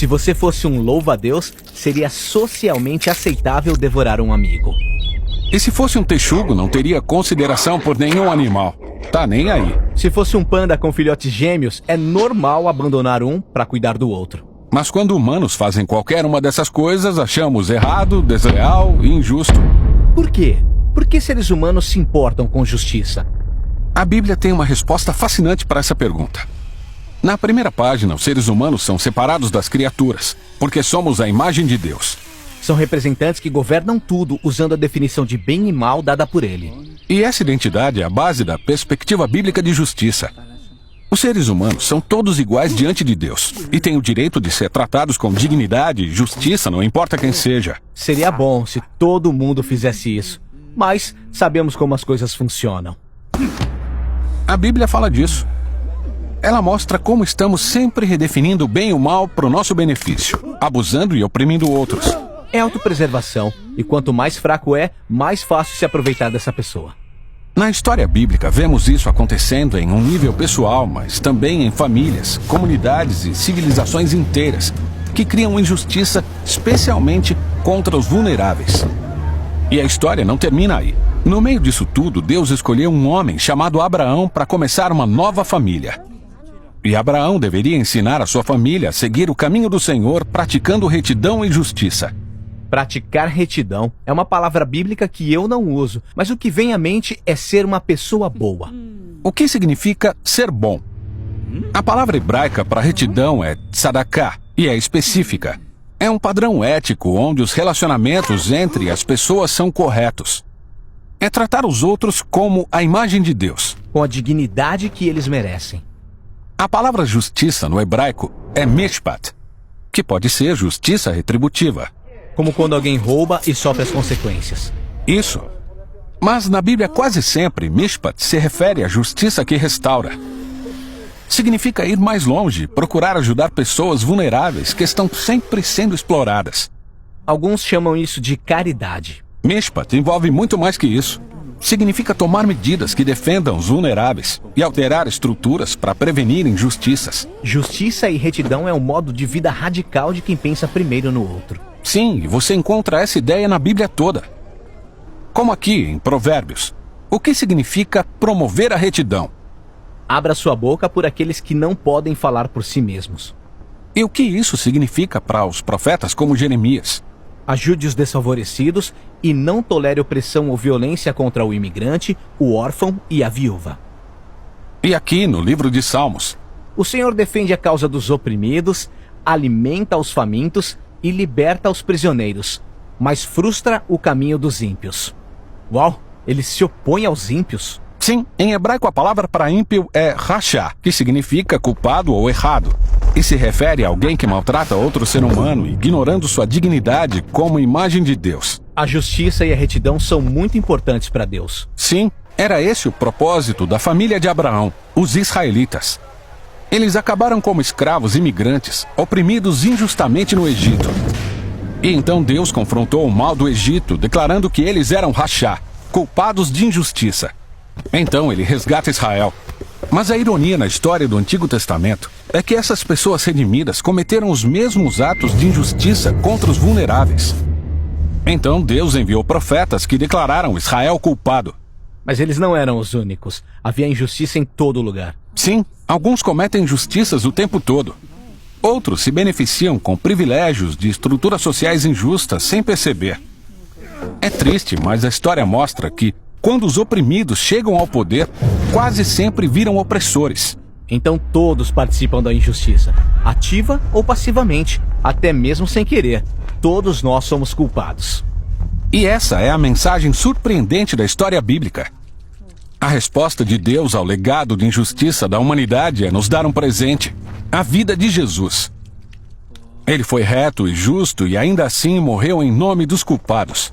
Se você fosse um louva-a-Deus, seria socialmente aceitável devorar um amigo. E se fosse um texugo, não teria consideração por nenhum animal. Tá nem aí. Se fosse um panda com filhotes gêmeos, é normal abandonar um para cuidar do outro. Mas quando humanos fazem qualquer uma dessas coisas, achamos errado, desleal e injusto. Por quê? Por que seres humanos se importam com justiça? A Bíblia tem uma resposta fascinante para essa pergunta. Na primeira página, os seres humanos são separados das criaturas, porque somos a imagem de Deus. São representantes que governam tudo usando a definição de bem e mal dada por ele. E essa identidade é a base da perspectiva bíblica de justiça. Os seres humanos são todos iguais diante de Deus e têm o direito de ser tratados com dignidade e justiça, não importa quem seja. Seria bom se todo mundo fizesse isso, mas sabemos como as coisas funcionam. A Bíblia fala disso. Ela mostra como estamos sempre redefinindo o bem e o mal para o nosso benefício, abusando e oprimindo outros. É autopreservação, e quanto mais fraco é, mais fácil se aproveitar dessa pessoa. Na história bíblica, vemos isso acontecendo em um nível pessoal, mas também em famílias, comunidades e civilizações inteiras, que criam injustiça especialmente contra os vulneráveis. E a história não termina aí. No meio disso tudo, Deus escolheu um homem chamado Abraão para começar uma nova família. E Abraão deveria ensinar a sua família a seguir o caminho do Senhor, praticando retidão e justiça. Praticar retidão é uma palavra bíblica que eu não uso, mas o que vem à mente é ser uma pessoa boa. O que significa ser bom? A palavra hebraica para retidão é tzedakah e é específica. É um padrão ético onde os relacionamentos entre as pessoas são corretos. É tratar os outros como a imagem de Deus, com a dignidade que eles merecem. A palavra justiça no hebraico é mishpat, que pode ser justiça retributiva. Como quando alguém rouba e sofre as consequências. Isso. Mas na Bíblia quase sempre, mishpat se refere à justiça que restaura. Significa ir mais longe, procurar ajudar pessoas vulneráveis que estão sempre sendo exploradas. Alguns chamam isso de caridade. Mishpat envolve muito mais que isso. Significa tomar medidas que defendam os vulneráveis e alterar estruturas para prevenir injustiças. Justiça e retidão é um modo de vida radical de quem pensa primeiro no outro. Sim, e você encontra essa ideia na Bíblia toda. Como aqui, em Provérbios. O que significa promover a retidão? Abra sua boca por aqueles que não podem falar por si mesmos. E o que isso significa para os profetas como Jeremias? Ajude os desfavorecidos e não tolere opressão ou violência contra o imigrante, o órfão e a viúva. E aqui, no livro de Salmos. O Senhor defende a causa dos oprimidos, alimenta os famintos e liberta os prisioneiros, mas frustra o caminho dos ímpios. Uau, ele se opõe aos ímpios? Sim, em hebraico a palavra para ímpio é rachá, que significa culpado ou errado, e se refere a alguém que maltrata outro ser humano, ignorando sua dignidade como imagem de Deus. A justiça e a retidão são muito importantes para Deus. Sim, era esse o propósito da família de Abraão, os israelitas. Eles acabaram como escravos imigrantes, oprimidos injustamente no Egito. E então Deus confrontou o mal do Egito, declarando que eles eram rachá, culpados de injustiça. Então ele resgata Israel. Mas a ironia na história do Antigo Testamento é que essas pessoas redimidas cometeram os mesmos atos de injustiça contra os vulneráveis. Então Deus enviou profetas que declararam Israel culpado. Mas eles não eram os únicos. Havia injustiça em todo lugar. Sim, alguns cometem injustiças o tempo todo. Outros se beneficiam com privilégios de estruturas sociais injustas sem perceber. É triste, mas a história mostra que, quando os oprimidos chegam ao poder, quase sempre viram opressores. Então todos participam da injustiça, ativa ou passivamente, até mesmo sem querer. Todos nós somos culpados. E essa é a mensagem surpreendente da história bíblica. A resposta de Deus ao legado de injustiça da humanidade é nos dar um presente, a vida de Jesus. Ele foi reto e justo e ainda assim morreu em nome dos culpados.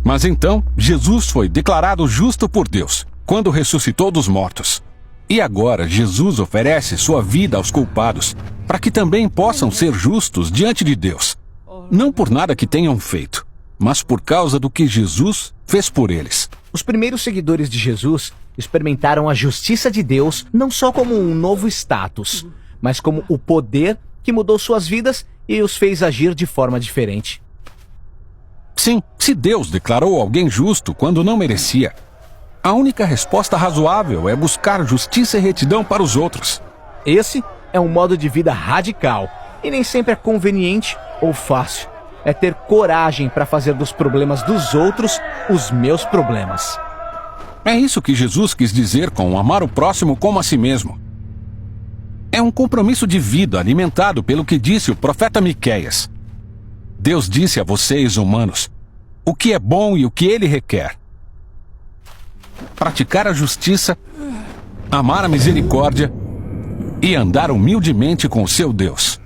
Mas então, Jesus foi declarado justo por Deus, quando ressuscitou dos mortos. E agora, Jesus oferece sua vida aos culpados, para que também possam ser justos diante de Deus. Não por nada que tenham feito, mas por causa do que Jesus fez por eles. Os primeiros seguidores de Jesus experimentaram a justiça de Deus não só como um novo status, mas como o poder que mudou suas vidas e os fez agir de forma diferente. Sim, se Deus declarou alguém justo quando não merecia, a única resposta razoável é buscar justiça e retidão para os outros. Esse é um modo de vida radical e nem sempre é conveniente ou fácil. É ter coragem para fazer dos problemas dos outros os meus problemas. É isso que Jesus quis dizer com amar o próximo como a si mesmo. É um compromisso de vida alimentado pelo que disse o profeta Miqueias. Deus disse a vocês, humanos, o que é bom e o que ele requer. Praticar a justiça, amar a misericórdia e andar humildemente com o seu Deus.